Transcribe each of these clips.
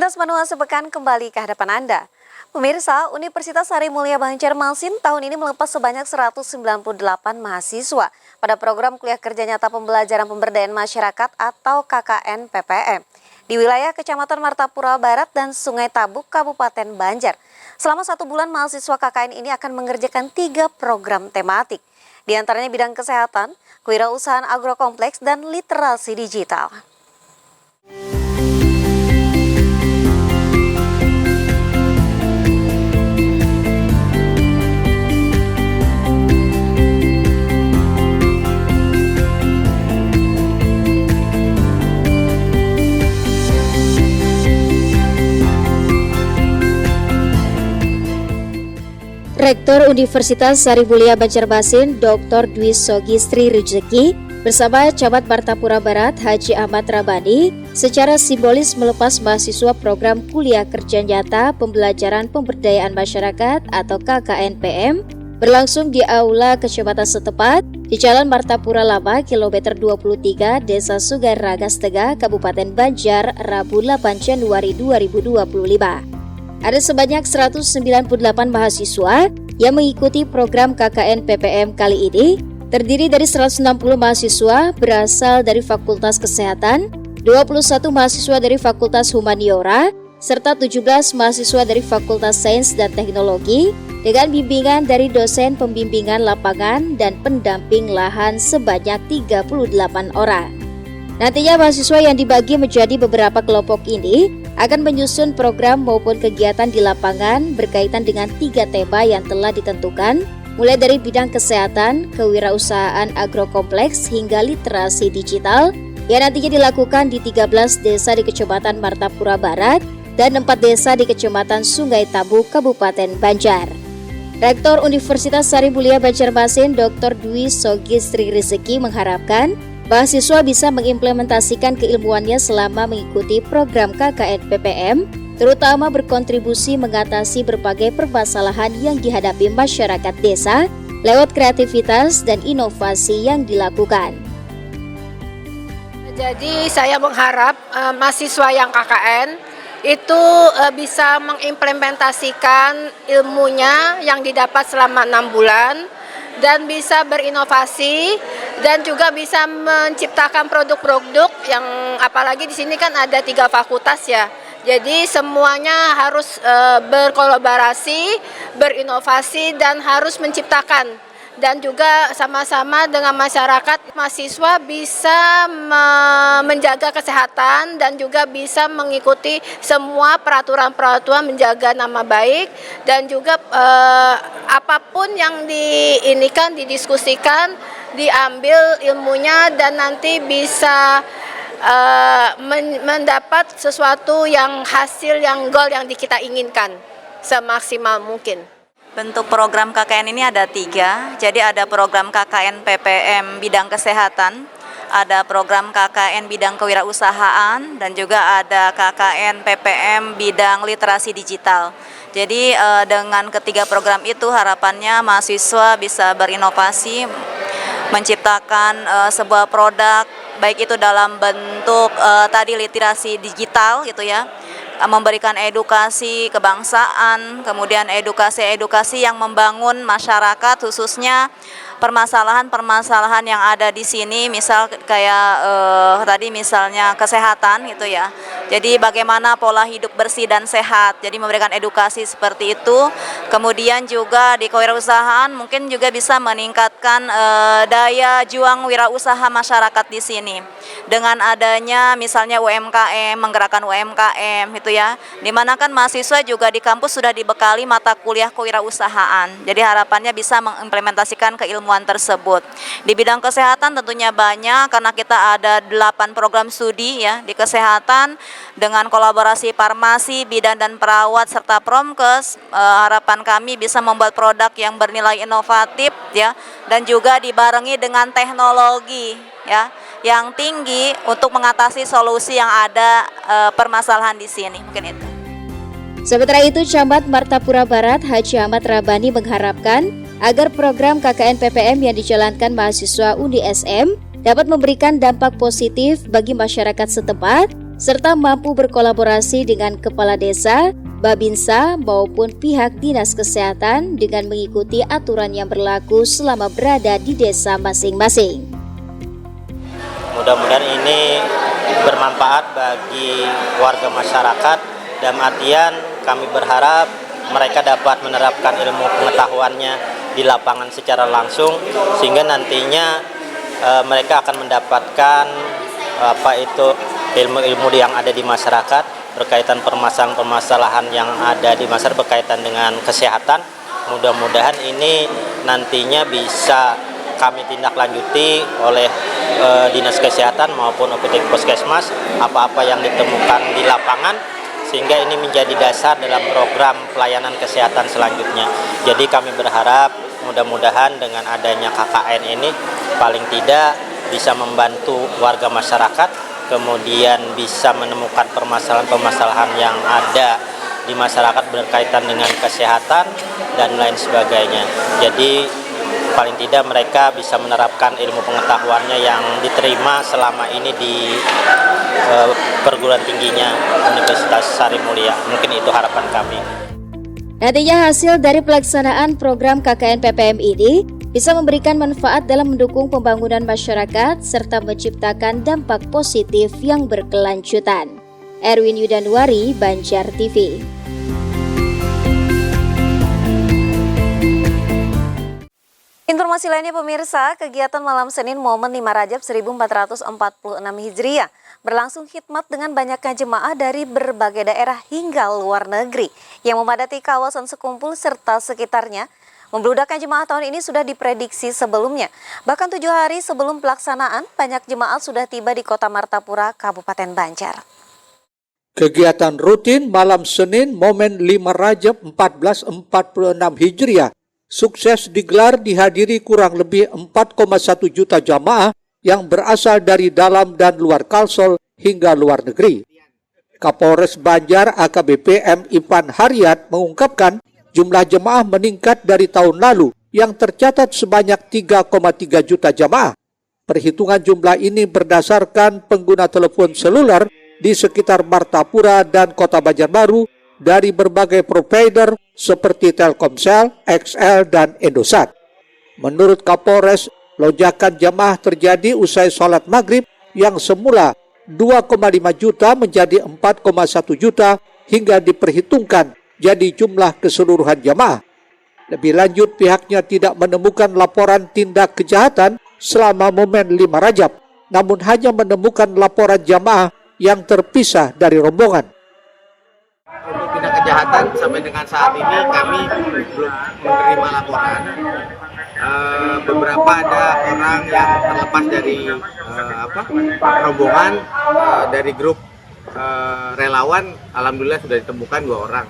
Lintas Manual sepekan kembali ke hadapan Anda. Pemirsa, Universitas Sari Mulia Banjarmasin tahun ini melepas sebanyak 198 mahasiswa pada program kuliah kerja nyata pembelajaran pemberdayaan masyarakat atau KKN PPM di wilayah Kecamatan Martapura Barat dan Sungai Tabuk, Kabupaten Banjar. Selama 1 bulan, mahasiswa KKN ini akan mengerjakan 3 program tematik, di antaranya bidang kesehatan, kewirausahaan agrokompleks, dan literasi digital. Rektor Universitas Sari Mulia Banjarmasin, Dr. Dwi Sogistri Rezeki, bersama Camat Martapura Barat, Haji Ahmad Rabani, secara simbolis melepas mahasiswa program kuliah kerja nyata pembelajaran pemberdayaan masyarakat atau KKN-PM berlangsung di Aula Kecamatan setempat di Jalan Martapura Lama, kilometer 23, Desa Sungai Ragas Tegah, Kabupaten Banjar, Rabu 8 Januari 2025. Ada sebanyak 198 mahasiswa yang mengikuti program KKN PPM kali ini, terdiri dari 160 mahasiswa berasal dari Fakultas Kesehatan, 21 mahasiswa dari Fakultas Humaniora, serta 17 mahasiswa dari Fakultas Sains dan Teknologi, dengan bimbingan dari dosen pembimbingan lapangan dan pendamping lahan sebanyak 38 orang. Nantinya mahasiswa yang dibagi menjadi beberapa kelompok ini akan menyusun program maupun kegiatan di lapangan berkaitan dengan 3 tema yang telah ditentukan, mulai dari bidang kesehatan, kewirausahaan agrokompleks, hingga literasi digital yang nantinya dilakukan di 13 desa di Kecamatan Martapura Barat dan 4 desa di Kecamatan Sungai Tabuk, Kabupaten Banjar. Rektor Universitas Sari Mulia Banjarmasin, Dr. Dwi Sogistri Rezeki mengharapkan mahasiswa bisa mengimplementasikan keilmuannya selama mengikuti program KKN PPM, terutama berkontribusi mengatasi berbagai permasalahan yang dihadapi masyarakat desa lewat kreativitas dan inovasi yang dilakukan. Jadi saya mengharap mahasiswa yang KKN itu bisa mengimplementasikan ilmunya yang didapat selama 6 bulan dan bisa berinovasi dan juga bisa menciptakan produk-produk yang apalagi di sini kan ada 3 fakultas ya. Jadi semuanya harus berkolaborasi, berinovasi dan harus menciptakan. Dan juga sama-sama dengan masyarakat, mahasiswa bisa menjaga kesehatan dan juga bisa mengikuti semua peraturan-peraturan menjaga nama baik dan juga apapun yang didiskusikan, diambil ilmunya dan nanti bisa mendapat sesuatu yang hasil yang goal yang kita inginkan semaksimal mungkin. Bentuk program KKN ini ada 3, jadi ada program KKN PPM bidang kesehatan, ada program KKN bidang kewirausahaan, dan juga ada KKN PPM bidang literasi digital. Jadi dengan ketiga program itu harapannya mahasiswa bisa berinovasi, menciptakan sebuah produk, baik itu dalam bentuk tadi literasi digital gitu ya, memberikan edukasi kebangsaan, kemudian edukasi yang membangun masyarakat, khususnya permasalahan-permasalahan yang ada di sini, misal kayak tadi misalnya kesehatan gitu ya. Jadi bagaimana pola hidup bersih dan sehat, jadi memberikan edukasi seperti itu. Kemudian juga di kewirausahaan mungkin juga bisa meningkatkan daya juang wirausaha masyarakat di sini. Dengan adanya misalnya UMKM, menggerakkan UMKM itu ya, dimana kan mahasiswa juga di kampus sudah dibekali mata kuliah kewirausahaan. Jadi harapannya bisa mengimplementasikan keilmuan tersebut. Di bidang kesehatan tentunya banyak, karena kita ada 8 program studi ya di kesehatan dengan kolaborasi farmasi, bidan dan perawat serta Promkes. Harapan kami bisa membuat produk yang bernilai inovatif ya, dan juga dibarengi dengan teknologi ya yang tinggi untuk mengatasi solusi yang ada permasalahan di sini. Mungkin itu. Sementara itu, Camat Martapura Barat, Haji Ahmad Rabani mengharapkan agar program KKN PPM yang dijalankan mahasiswa UNISM dapat memberikan dampak positif bagi masyarakat setempat serta mampu berkolaborasi dengan kepala desa, Babinsa maupun pihak dinas kesehatan dengan mengikuti aturan yang berlaku selama berada di desa masing-masing. Mudah-mudahan ini bermanfaat bagi warga masyarakat, dalam artian kami berharap mereka dapat menerapkan ilmu pengetahuannya di lapangan secara langsung, sehingga nantinya mereka akan mendapatkan ilmu-ilmu yang ada di masyarakat berkaitan permasalahan-permasalahan yang ada di masyarakat berkaitan dengan kesehatan. Mudah-mudahan ini nantinya bisa kami tindak lanjuti oleh Dinas Kesehatan maupun OPD Puskesmas apa-apa yang ditemukan di lapangan, sehingga ini menjadi dasar dalam program pelayanan kesehatan selanjutnya. Jadi kami berharap mudah-mudahan dengan adanya KKN ini paling tidak bisa membantu warga masyarakat, kemudian bisa menemukan permasalahan-permasalahan yang ada di masyarakat berkaitan dengan kesehatan dan lain sebagainya. Jadi paling tidak mereka bisa menerapkan ilmu pengetahuannya yang diterima selama ini di perguruan tingginya Universitas Sari Mulia. Mungkin itu harapan kami. Nantinya hasil dari pelaksanaan program KKN PPM ini bisa memberikan manfaat dalam mendukung pembangunan masyarakat serta menciptakan dampak positif yang berkelanjutan. Erwin Yudanwari, Banjar TV. Informasi lainnya pemirsa, kegiatan malam Senin Momen 5 Rajab 1446 Hijriah berlangsung khidmat dengan banyaknya jemaah dari berbagai daerah hingga luar negeri yang memadati kawasan Sekumpul serta sekitarnya. Membludaknya jemaah tahun ini sudah diprediksi sebelumnya. Bahkan 7 hari sebelum pelaksanaan, banyak jemaah sudah tiba di Kota Martapura, Kabupaten Banjar. Kegiatan rutin malam Senin Momen 5 Rajab 1446 Hijriah sukses digelar dihadiri kurang lebih 4,1 juta jamaah yang berasal dari dalam dan luar Kalsel hingga luar negeri. Kapolres Banjar AKBP M. Ipan Haryat mengungkapkan jumlah jemaah meningkat dari tahun lalu yang tercatat sebanyak 3,3 juta jamaah. Perhitungan jumlah ini berdasarkan pengguna telepon seluler di sekitar Martapura dan Kota Banjarbaru dari berbagai provider seperti Telkomsel, XL, dan Indosat. Menurut Kapolres, lonjakan jamaah terjadi usai sholat maghrib yang semula 2,5 juta menjadi 4,1 juta hingga diperhitungkan jadi jumlah keseluruhan jamaah. Lebih lanjut, pihaknya tidak menemukan laporan tindak kejahatan selama Momen 5 Rajab, namun hanya menemukan laporan jamaah yang terpisah dari rombongan. Untuk tindak kejahatan sampai dengan saat ini kami belum menerima laporan. Beberapa ada orang yang terlepas dari rombongan dari grup relawan. Alhamdulillah sudah ditemukan 2 orang.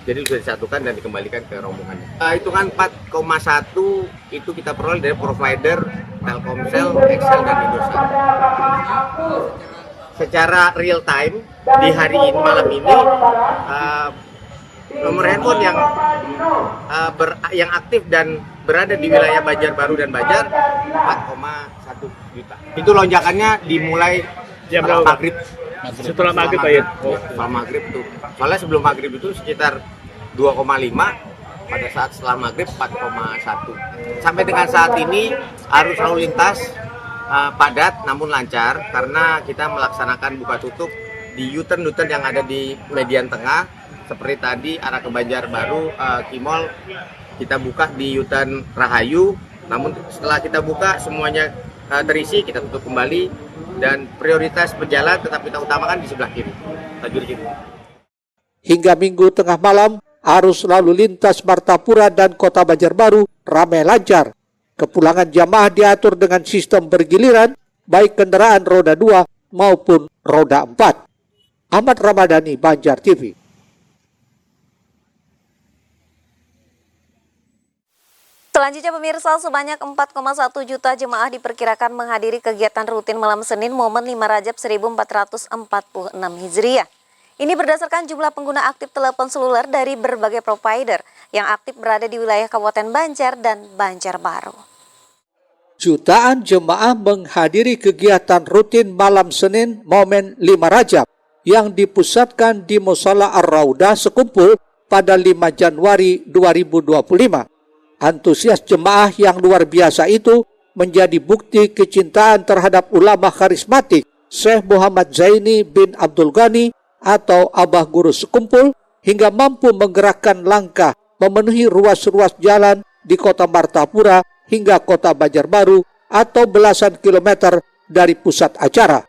Jadi sudah disatukan dan dikembalikan ke rombongannya. Hitungan 4,1 itu kita peroleh dari provider Telkomsel, XL, dan Indosat. Secara real time di hari ini malam ini nomor handphone yang aktif dan berada di wilayah Banjarbaru dan Banjar 4,1 juta. Itu lonjakannya dimulai setelah maghrib. Setelah maghrib ya? Setelah maghrib tuh. Soalnya sebelum maghrib itu sekitar 2,5, pada saat setelah maghrib 4,1. Sampai dengan saat ini arus lalu lintas padat namun lancar karena kita melaksanakan buka tutup di U-turn yang ada di median tengah, seperti tadi arah ke Banjarbaru, Kimol kita buka di U-turn Rahayu, namun setelah kita buka semuanya terisi, kita tutup kembali dan prioritas pejalan tetap kita utamakan di sebelah kiri, lajur kiri. Hingga Minggu tengah malam, arus lalu lintas Martapura dan Kota Banjarbaru ramai lancar. Kepulangan jamaah diatur dengan sistem bergiliran, baik kendaraan roda 2 maupun roda 4. Ahmad Ramadhani, Banjar TV. Selanjutnya pemirsa, sebanyak 4,1 juta jemaah diperkirakan menghadiri kegiatan rutin malam Senin Momen 5 Rajab 1446 Hijriah. Ini berdasarkan jumlah pengguna aktif telepon seluler dari berbagai provider yang aktif berada di wilayah Kabupaten Banjar dan Banjarbaru. Jutaan jemaah menghadiri kegiatan rutin malam Senin Momen 5 Rajab yang dipusatkan di Mushola Ar-Raudah Sekumpul pada 5 Januari 2025. Antusias jemaah yang luar biasa itu menjadi bukti kecintaan terhadap ulama karismatik Syekh Muhammad Zaini bin Abdul Ghani atau Abah Guru Sekumpul hingga mampu menggerakkan langkah memenuhi ruas-ruas jalan di kota Martapura hingga kota Banjarbaru atau belasan kilometer dari pusat acara.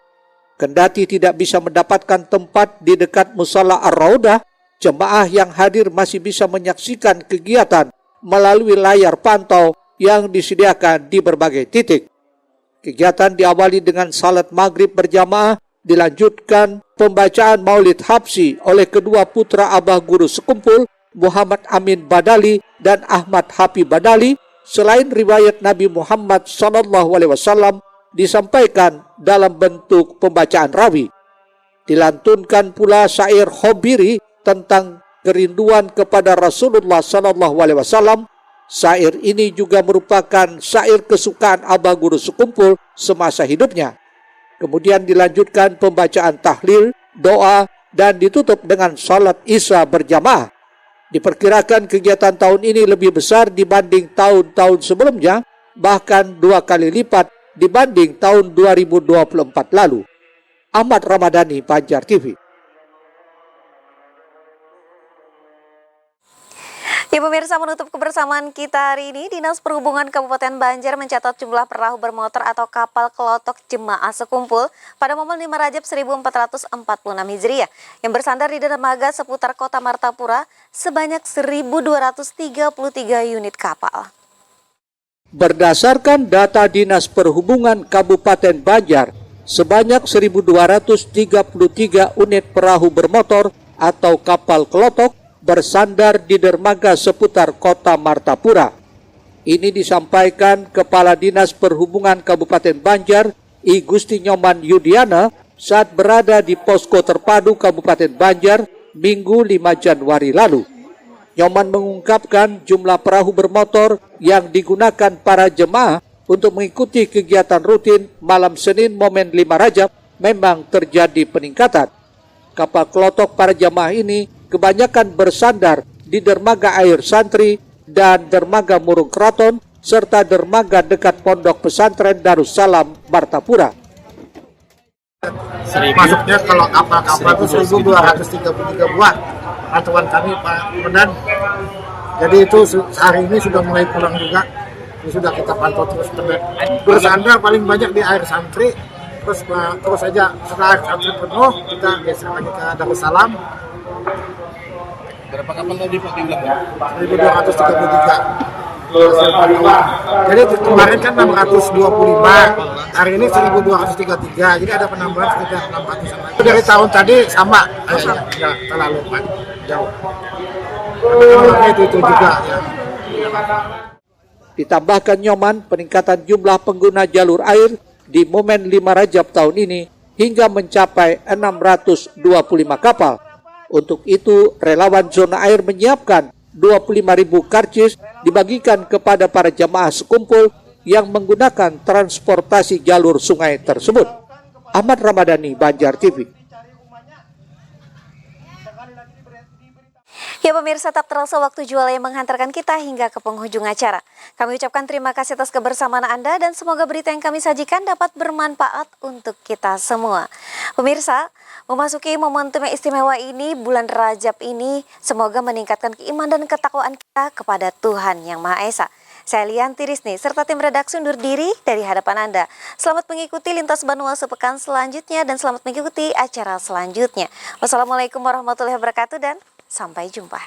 Kendati tidak bisa mendapatkan tempat di dekat Mushola Ar-Raudah, jemaah yang hadir masih bisa menyaksikan kegiatan melalui layar pantau yang disediakan di berbagai titik. Kegiatan diawali dengan salat maghrib berjamaah, dilanjutkan pembacaan Maulid Habsyi oleh kedua putra Abah Guru Sekumpul, Muhammad Amin Badali dan Ahmad Habib Badali. Selain riwayat Nabi Muhammad SAW disampaikan dalam bentuk pembacaan rawi. Dilantunkan pula syair Khobiri tentang kerinduan kepada Rasulullah SAW. Syair ini juga merupakan syair kesukaan Abah Guru Sekumpul semasa hidupnya. Kemudian dilanjutkan pembacaan tahlil, doa, dan ditutup dengan salat isya berjamaah. Diperkirakan kegiatan tahun ini lebih besar dibanding tahun-tahun sebelumnya, bahkan 2 kali lipat dibanding tahun 2024 lalu. Ahmad Ramadhani, Banjar TV. Ya pemirsa, menutup kebersamaan kita hari ini, Dinas Perhubungan Kabupaten Banjar mencatat jumlah perahu bermotor atau kapal kelotok jemaah sekumpul pada momen 5 Rajab 1446 Hijriah yang bersandar di dermaga seputar kota Martapura sebanyak 1.233 unit kapal. Berdasarkan data Dinas Perhubungan Kabupaten Banjar, sebanyak 1.233 unit perahu bermotor atau kapal kelotok bersandar di dermaga seputar kota Martapura. Ini disampaikan Kepala Dinas Perhubungan Kabupaten Banjar, I Gusti Nyoman Yudiana, saat berada di posko terpadu Kabupaten Banjar Minggu 5 Januari lalu. Nyoman mengungkapkan jumlah perahu bermotor yang digunakan para jemaah untuk mengikuti kegiatan rutin malam Senin momen 5 Rajab memang terjadi peningkatan. Kapal kelotok para jemaah ini kebanyakan bersandar di dermaga Air Santri dan dermaga Murung Kraton serta dermaga dekat Pondok Pesantren Darussalam Martapura. Masuknya kalau kapal-kapal itu 1.233 buah pantauan kami Pak Komandan. Jadi itu hari ini sudah mulai pulang juga. Ini sudah kita pantau terus. Bersandar paling banyak di Air Santri. Terus aja setelah Air Santri penuh kita geser lagi ke Darussalam. Berapa kapal tadi Pak tinggal? 1.233. Jadi kemarin kan 625, hari ini 1.233, jadi ada penambahan sekitar 600-an lagi. Dari tahun tadi sama, nggak terlalu jauh. Tapi itu juga ya. Ditambahkan Nyoman, peningkatan jumlah pengguna jalur air di momen 5 Rajab tahun ini hingga mencapai 625 kapal. Untuk itu, relawan zona air menyiapkan 25.000 karcis dibagikan kepada para jamaah sekumpul yang menggunakan transportasi jalur sungai tersebut. Ahmad Ramadhani, Banjar TV. Ya pemirsa, tak terasa waktu jual yang menghantarkan kita hingga ke penghujung acara. Kami ucapkan terima kasih atas kebersamaan Anda dan semoga berita yang kami sajikan dapat bermanfaat untuk kita semua. Pemirsa, memasuki momentum yang istimewa ini, bulan Rajab ini, semoga meningkatkan keimanan dan ketakwaan kita kepada Tuhan Yang Maha Esa. Saya Lianti Risni serta tim redaksi undur diri dari hadapan Anda. Selamat mengikuti Lintas Banua sepekan selanjutnya dan selamat mengikuti acara selanjutnya. Wassalamualaikum warahmatullahi wabarakatuh dan sampai jumpa.